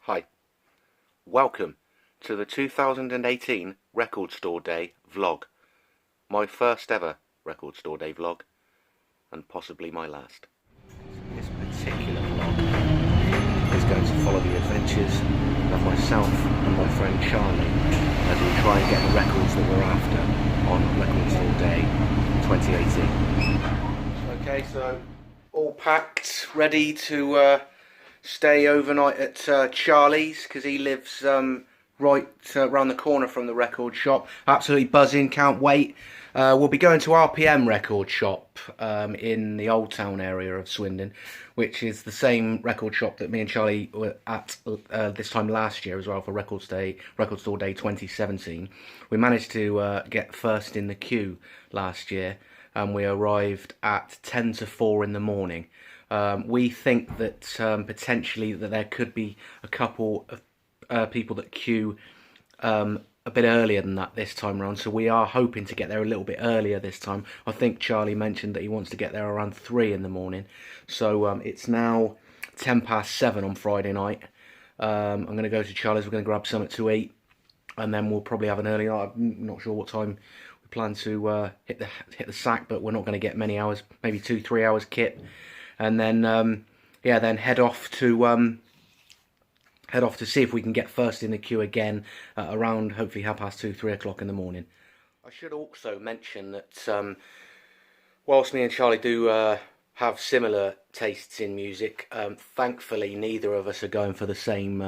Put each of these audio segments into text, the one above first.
Hi, welcome to the 2018 Record Store Day vlog. My first ever Record Store Day vlog, and possibly my last. This particular vlog is going to follow the adventures of myself and my friend Charlie as we try and get the records that we're after on Record Store Day 2018. Okay, so all packed, ready to stay overnight at Charlie's, because he lives right around the corner from the record shop. Absolutely buzzing, can't wait. We'll be going to RPM record shop in the Old Town area of Swindon, which is the same record shop that me and Charlie were at this time last year as well for Record Store Day 2017. We managed to get first in the queue last year, and we arrived at 10 to 4 in the morning. We think that potentially that there could be a couple of people that queue a bit earlier than that this time around, so we are hoping to get there a little bit earlier this time. I think Charlie mentioned that he wants to get there around 3 in the morning, so it's now 7:10 on Friday night. I'm going to go to Charlie's, we're going to grab something to eat, and then we'll probably have an early night. I'm not sure what time we plan to hit the sack, but we're not going to get many hours, maybe 2-3 hours kit. And then, then head off to see if we can get first in the queue again around hopefully 2:30-3 o'clock in the morning. I should also mention that whilst me and Charlie do have similar tastes in music, thankfully neither of us are going for the same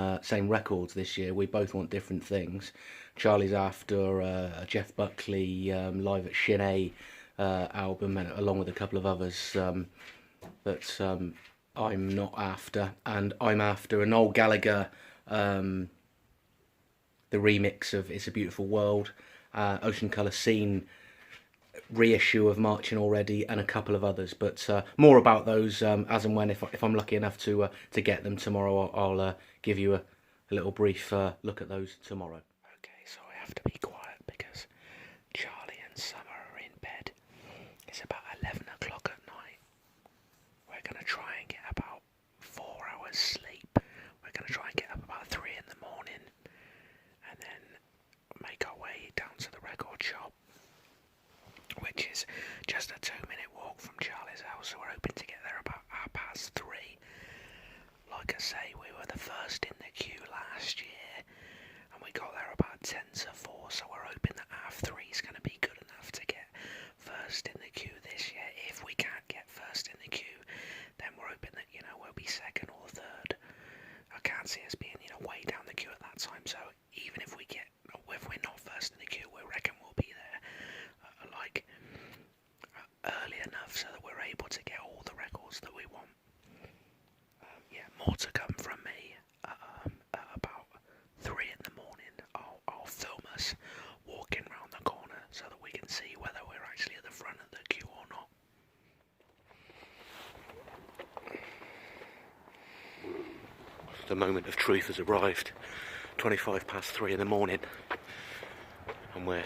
records this year. We both want different things. Charlie's after a Jeff Buckley live at Shin A album, and along with a couple of others that I'm not after, and I'm after a Noel Gallagher, the remix of It's a Beautiful World, Ocean Colour Scene reissue of Marching Already, and a couple of others, but more about those as and when, if I'm lucky enough to get them tomorrow. I'll give you a little brief look at those tomorrow. Okay, so I have to be quiet because Charlie and Summer are in bed. It's about 11 o'clock at night. We're going to try and get about 4 hours sleep. We're going to try and get up about 3 in the morning, and then make our way down to the record shop, which is just a 2-minute walk from Charlie's house, so we're hoping to get there about 3:30. Like I say, we were the first in the queue last year, and we got there about 10 to 4, so we're hoping that 3:30 is going to be good enough to get first in the queue this year. If we can't get first in the queue, then we're hoping that, we'll be second or third. I can't see us being, way down the queue at that time, so even if we're not first in the queue, we reckon we'll be there early enough so that we're able to get all the records that we want. More to come from me at about 3 in the morning. I'll film us walking round the corner so that we can see whether we're actually at the front of the queue or not. The moment of truth has arrived. 3:25 in the morning, and we're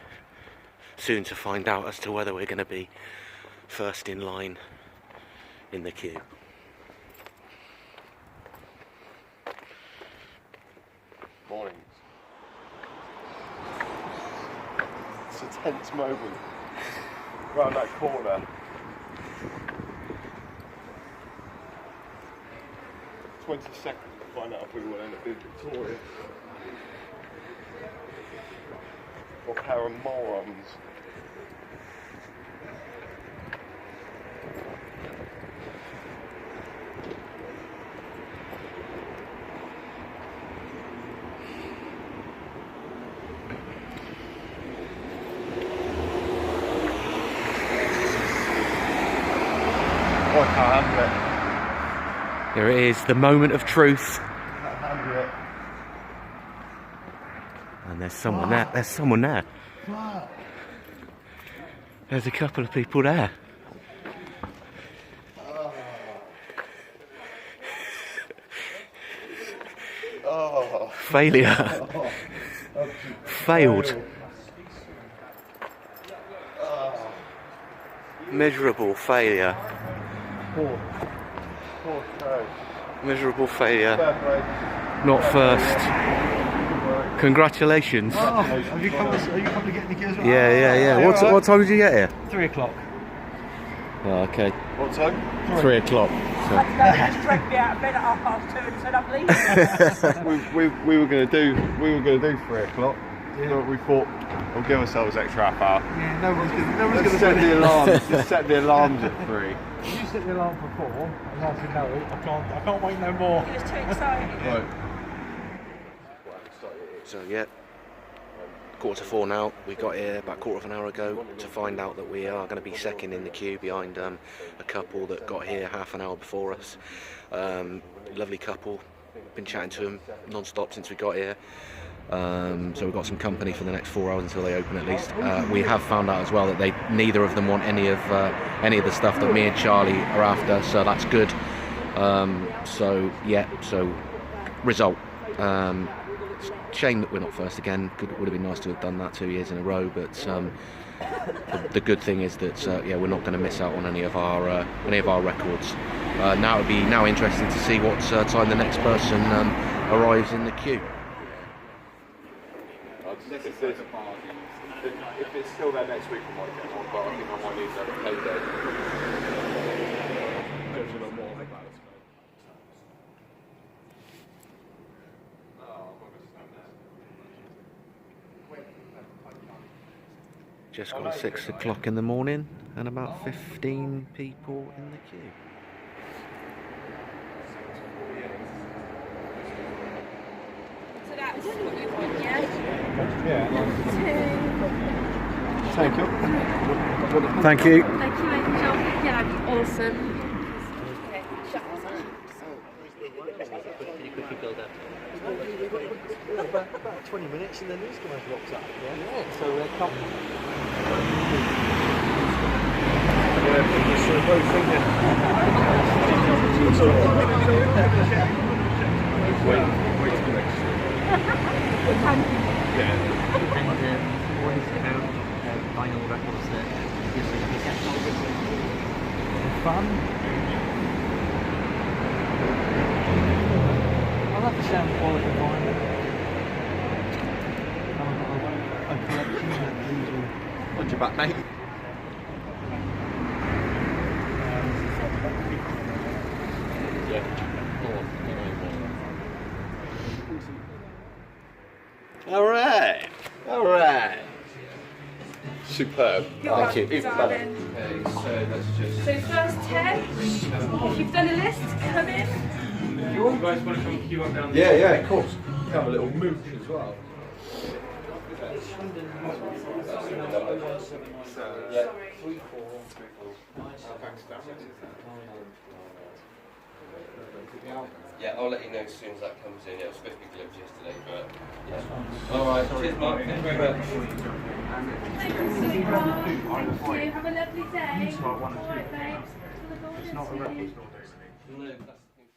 soon to find out as to whether we're going to be first in line in the queue. Mornings. It's a tense moment. Round that corner. 20 seconds to find out if we will end up being victorious. Or pair of morons. Oh, I can't handle it. There it is, the moment of truth. I can't handle it. And there's someone there. There's someone there. Wow. There's a couple of people there. Oh. Failure. Oh. Failed. Miserable failure. Poor Coach. Miserable failure. Fair play. not first. Congratulations. Oh, are you coming to get Nicky as well? Yeah. What time did you get here? 3 o'clock. Oh, okay. What time? 3 o'clock. So. Just dragged me out of bed at 2:30 and said I'm leaving. we were gonna do 3 o'clock. Yeah. But we thought we'll give ourselves extra half hour. Yeah, no one's gonna Let's set the alarm. Just set the alarms at 3. You set the alarm for 4, and I said no, I can't wait no more. He was too excited. Right. So yeah, 3:45 now. We got here about 1/4 hour ago to find out that we are going to be second in the queue behind a couple that got here half an hour before us. Lovely couple. Been chatting to them non-stop since we got here. So we've got some company for the next 4 hours until they open at least. We have found out as well that neither of them want any of the stuff that me and Charlie are after, so that's good. So result. Shame that we're not first again. Would have been nice to have done that 2 years in a row, but the good thing is that we're not going to miss out on any of our records. Now it'll be interesting to see what time the next person arrives in the queue. If it's still there next week, I might get one, but I think I might need to pay day. Just got 6 o'clock in the morning and about 15 people in the queue. So that was what you want, yeah? Yeah. Thank you. Thank you. Thank you, Angel. Yeah, that'd be awesome. About 20 minutes and then these guys rocked up. Yeah. So come. Vinyl records that gives us a Fun. I love the sound quality of vinyl. A collection of these all. Watch your back, mate. All right. Superb. Thank you. Even better. So first 10, if you've done a list, come in. You guys want to come queue up down Yeah, of course. Have a little mooch as well. Yeah, I'll let you know as soon as that comes in. It was supposed to be delivered yesterday, but yeah. Alright, cheers Mark, thank you very much. Thank you, have a lovely day. Alright, babes. It's not a record store day. No, that's the thing.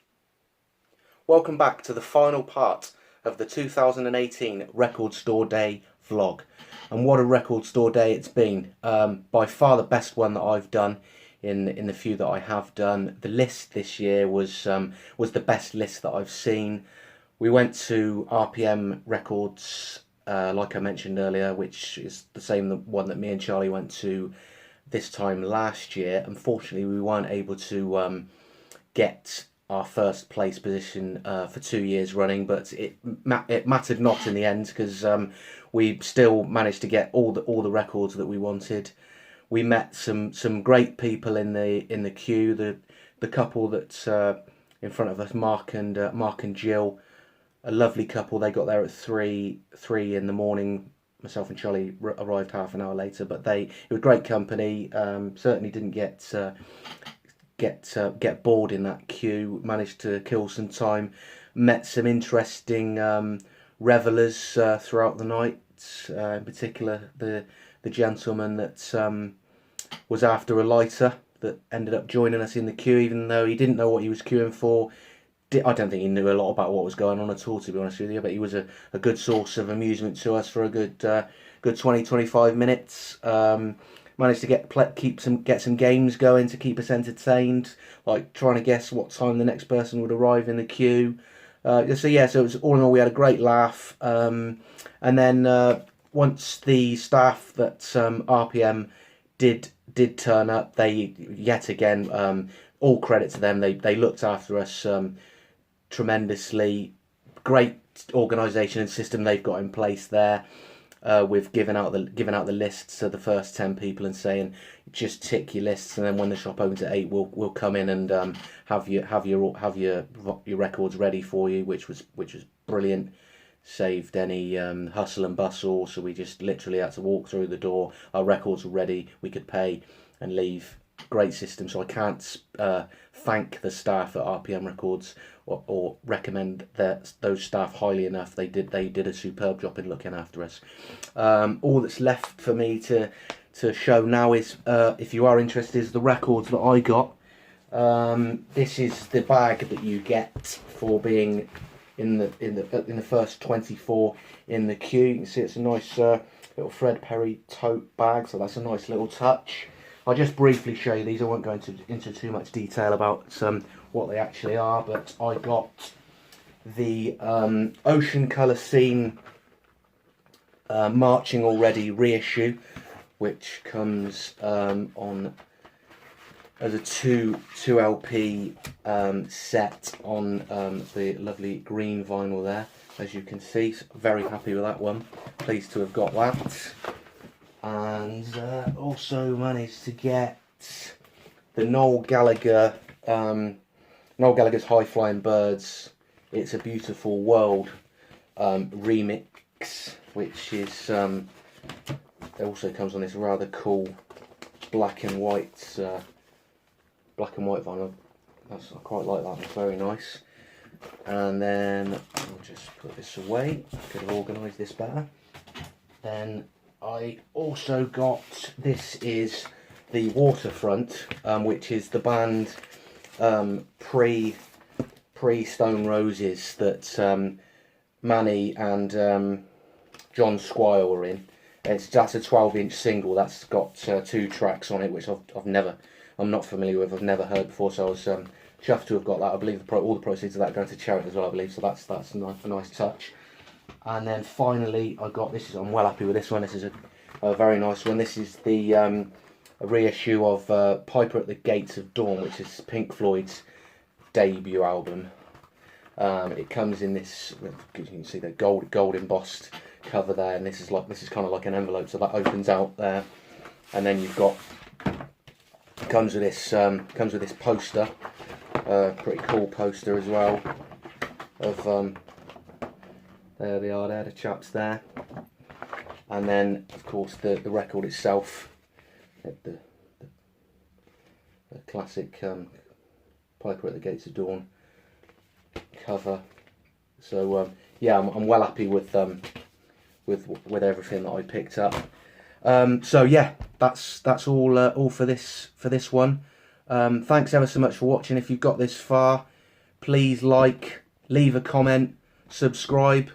Welcome back to the final part of the 2018 Record Store Day vlog. And what a record store day it's been. By far the best one that I've done in the few that I have done. The list this year was the best list that I've seen. We went to RPM Records, like I mentioned earlier, which is the same one that me and Charlie went to this time last year. Unfortunately, we weren't able to get our first place position for 2 years running, but it mattered not in the end, because we still managed to get all the records that we wanted. We met some great people in the queue. The couple that's in front of us, Mark and Jill, a lovely couple. They got there at 3 in the morning. Myself and Charlie arrived half an hour later, but it was great company. Certainly didn't get bored in that queue. Managed to kill some time. Met some interesting revelers throughout the night. In particular, the gentleman that was after a lighter that ended up joining us in the queue, even though he didn't know what he was queuing for. I don't think he knew a lot about what was going on at all, to be honest with you, but he was a good source of amusement to us for a good 20-25 minutes. Managed to get some games going to keep us entertained, like trying to guess what time the next person would arrive in the queue. So yeah, so it was, all in all, we had a great laugh. And then once the staff that RPM did turn up, they yet again, all credit to them. They looked after us tremendously. Great organisation and system they've got in place there. With giving out the lists to the first 10 people and saying just tick your lists, and then when the shop opens at 8, we'll come in and have your records ready for you, which was brilliant. Saved any hustle and bustle, so we just literally had to walk through the door. Our records were ready, we could pay and leave. Great system. So I can't thank the staff at RPM Records or recommend those staff highly enough. They did a superb job in looking after us. All that's left for me to show now is, if you are interested, is the records that I got. This is the bag that you get for being in the first 24 in the queue. You can see it's a nice little Fred Perry tote bag, so that's a nice little touch. I'll just briefly show you these. I won't go into too much detail about what they actually are, but I got the Ocean Colour Scene Marching Already reissue, which comes on as a 2 LP set on the lovely green vinyl there, as you can see. So very happy with that one. Pleased to have got that. And also managed to get the Noel Gallagher's High Flying Birds, It's a Beautiful World remix, which is it also comes on this rather cool black and white vinyl. I quite like that. It's very nice. And then I'll just put this away. I could have organised this better. Then I also got, this is the Waterfront, which is the band pre Stone Roses that Manny and John Squire were in. That's a 12-inch single. That's got 2 tracks on it, which I'm not familiar with. I've never heard before, so I was chuffed to have got that. I believe all the proceeds of that are going to charity as well, I believe. So that's a nice touch. And then finally, I got this. I'm well happy with this one. This is a very nice one. This is the a reissue of Piper at the Gates of Dawn, which is Pink Floyd's debut album. It comes in this, you can see the gold embossed cover there, and this is kind of like an envelope, so that opens out there, and then you've got comes with this poster, pretty cool poster as well of there they are there, the chaps there. And then, of course, the record itself, the classic Piper at the Gates of Dawn cover. So yeah, I'm well happy with everything that I picked up. So yeah, that's all for this one. Thanks ever so much for watching. If you've got this far, please like, leave a comment, subscribe.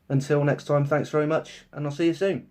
Until next time, thanks very much, and I'll see you soon.